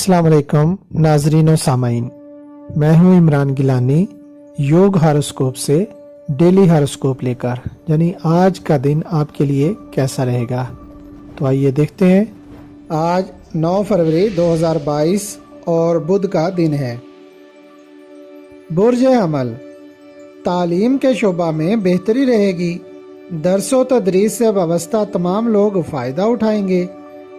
अस्सलाम वालेकुम नाजरीन और सामाइन, मैं हूं इमरान गिलानी योग हॉरोस्कोप से डेली हॉरोस्कोप लेकर, यानी आज का दिन आपके लिए कैसा रहेगा। तो आइए देखते हैं। आज 9 फरवरी 2022 और बुध का दिन है। बुर्ज अमल, तालीम के शोबा में बेहतरी रहेगी। दरसो तदरीस से वाबस्ता तमाम लोग फ़ायदा उठाएंगे।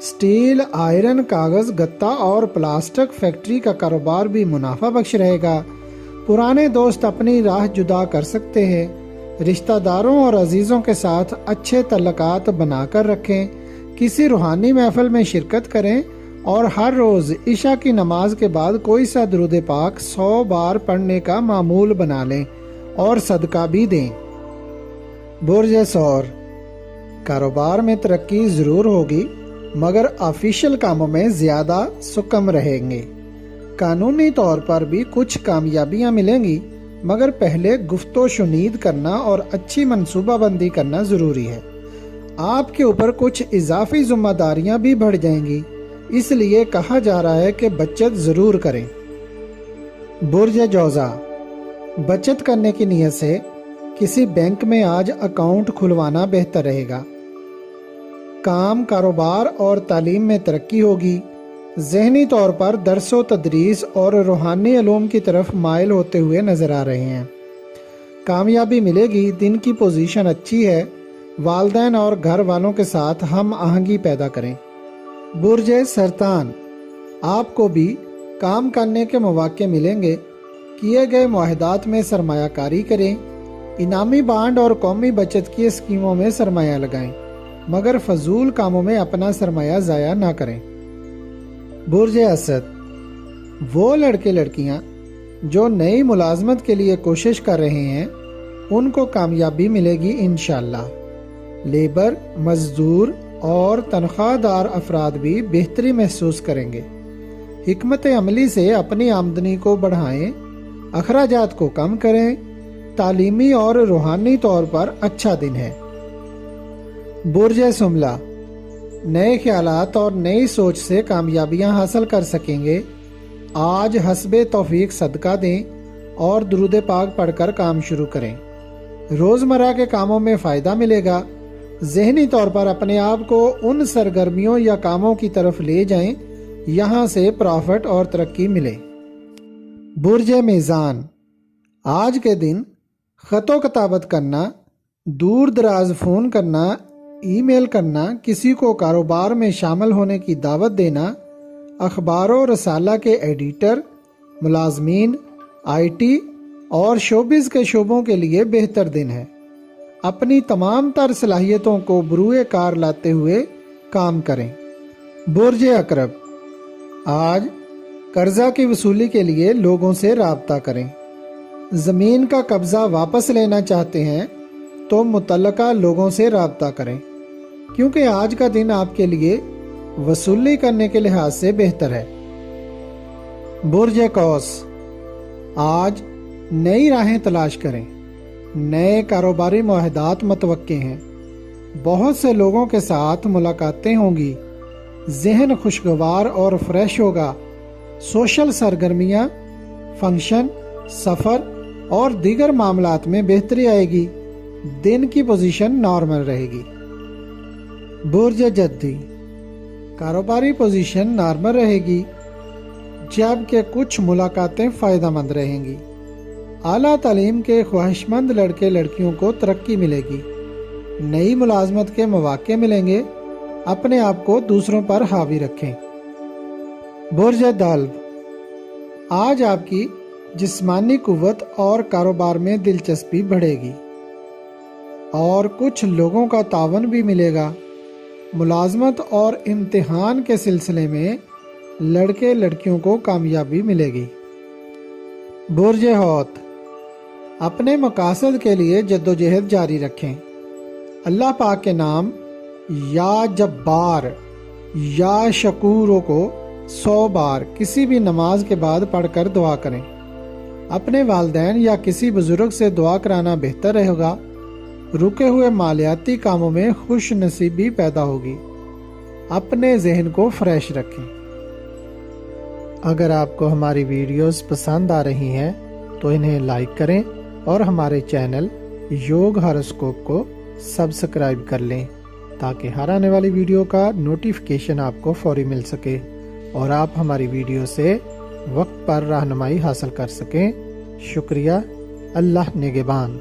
स्टील, आयरन, कागज़, गत्ता और प्लास्टिक फैक्ट्री का कारोबार भी मुनाफा बख्श रहेगा। पुराने दोस्त अपनी राह जुदा कर सकते हैं। रिश्तेदारों और अजीज़ों के साथ अच्छे तल्लुकात बनाकर रखें। किसी रूहानी महफिल में शिरकत करें और हर रोज़ इशा की नमाज के बाद कोई सा दुरूद पाक 100 बार पढ़ने का मामूल बना लें और सदका भी दें। बुर्ज सौर, कारोबार में तरक्की ज़रूर होगी मगर ऑफिशियल कामों में ज़्यादा सुकम रहेंगे। कानूनी तौर पर भी कुछ कामयाबियां मिलेंगी मगर पहले गुफ्तो शुनीद करना और अच्छी मंसूबाबंदी करना ज़रूरी है। आपके ऊपर कुछ इजाफी जिम्मेदारियां भी बढ़ जाएंगी, इसलिए कहा जा रहा है कि बचत ज़रूर करें। बुर्ज जौज़ा, बचत करने की नीयत से किसी बैंक में आज अकाउंट खुलवाना बेहतर रहेगा। काम, कारोबार और तालीम में तरक्की होगी। ज़हनी तौर पर दरसो तदरीस और रूहानी इल्म की तरफ माइल होते हुए नज़र आ रहे हैं। कामयाबी मिलेगी। दिन की पोजीशन अच्छी है। वालिदैन और घर वालों के साथ हम आहंगी पैदा करें। बुर्ज सरतान, आपको भी काम करने के मौके मिलेंगे। किए गए मुआहदात में सरमायाकारी करें। इनामी बांड और कौमी बचत की स्कीमों में सरमाया लगाएं मगर फजूल कामों में अपना सरमाया ज़ाया ना करें। बुर्ज असद, वो लड़के लड़कियां जो नई मुलाजमत के लिए कोशिश कर रहे हैं उनको कामयाबी मिलेगी इंशाअल्लाह। लेबर, मजदूर और तनख्वाहदार अफराद भी बेहतरी महसूस करेंगे। हिकमत अमली से अपनी आमदनी को बढ़ाएं, अखराजात को कम करें। तालीमी और रूहानी तौर पर अच्छा दिन है। बुर्ज सुमला, नए ख्यालात और नई सोच से कामयाबियां हासिल कर सकेंगे। आज हस्बे तौफीक सदका दें और दुरूद पाक पढ़कर काम शुरू करें। रोज़मर्रा के कामों में फ़ायदा मिलेगा। ज़हनी तौर पर अपने आप को उन सरगर्मियों या कामों की तरफ ले जाएं यहाँ से प्रॉफिट और तरक्की मिले। बुर्ज मीज़ान, आज के दिन ख़तो किताबत करना, दूर दराज फ़ोन करना, ईमेल करना, किसी को कारोबार में शामिल होने की दावत देना, अखबारों रसाला के एडिटर, मुलाजमीन, IT और शोबिज़ के शोबों के लिए बेहतर दिन है। अपनी तमाम तर सलाहियतों को बरूए कार लाते हुए काम करें। बुर्ज अकरब, आज कर्जा की वसूली के लिए लोगों से राब्ता करें। ज़मीन का कब्ज़ा वापस लेना चाहते हैं तो मुतल्लका लोगों से राब्ता करें क्योंकि आज का दिन आपके लिए वसूली करने के लिहाज से बेहतर है। बुर्ज कौस, आज नई राहें तलाश करें। नए कारोबारी मुआहदात मतवक्के हैं। बहुत से लोगों के साथ मुलाकातें होंगी। जहन खुशगवार और फ्रेश होगा। सोशल सरगर्मियाँ, फंक्शन, सफ़र और दीगर मामलात में बेहतरी आएगी। दिन की पोजीशन नॉर्मल रहेगी। बुर्ज जद्दी, कारोबारी पोजीशन नॉर्मल रहेगी जबकि कुछ मुलाकातें फ़ायदेमंद रहेंगी। आला तालीम के ख्वाहिशमंद लड़के लड़कियों को तरक्की मिलेगी। नई मुलाजमत के मौके मिलेंगे। अपने आप को दूसरों पर हावी रखें। बुर्ज दल्व, आज आपकी जिस्मानी कुव्वत और कारोबार में दिलचस्पी बढ़ेगी और कुछ लोगों का तावन भी मिलेगा। मुलाजमत और इम्तिहान के सिलसिले में लड़के लड़कियों को कामयाबी मिलेगी। बुर्ज हौत, अपने मकासद के लिए जद्दोजहद जारी रखें। अल्लाह पाक के नाम या जब्बार या शकूरों को 100 बार किसी भी नमाज के बाद पढ़कर दुआ करें। अपने वालिदैन या किसी बुजुर्ग से दुआ कराना बेहतर रहेगा। रुके हुए मालियाती कामों में खुश नसीबी पैदा होगी। अपने जहन को फ्रेश रखें। اگر آپ کو ہماری ویڈیوز پسند آ رہی ہیں تو انہیں لائک کریں اور ہمارے چینل یوگ ہاروسکوپ کو سبسکرائب کر لیں تاکہ ہر آنے والی ویڈیو کا نوٹیفیکیشن آپ کو فوری مل سکے اور آپ ہماری ویڈیو سے وقت پر رہنمائی حاصل کر سکیں۔ شکریہ۔ اللہ نگہبان۔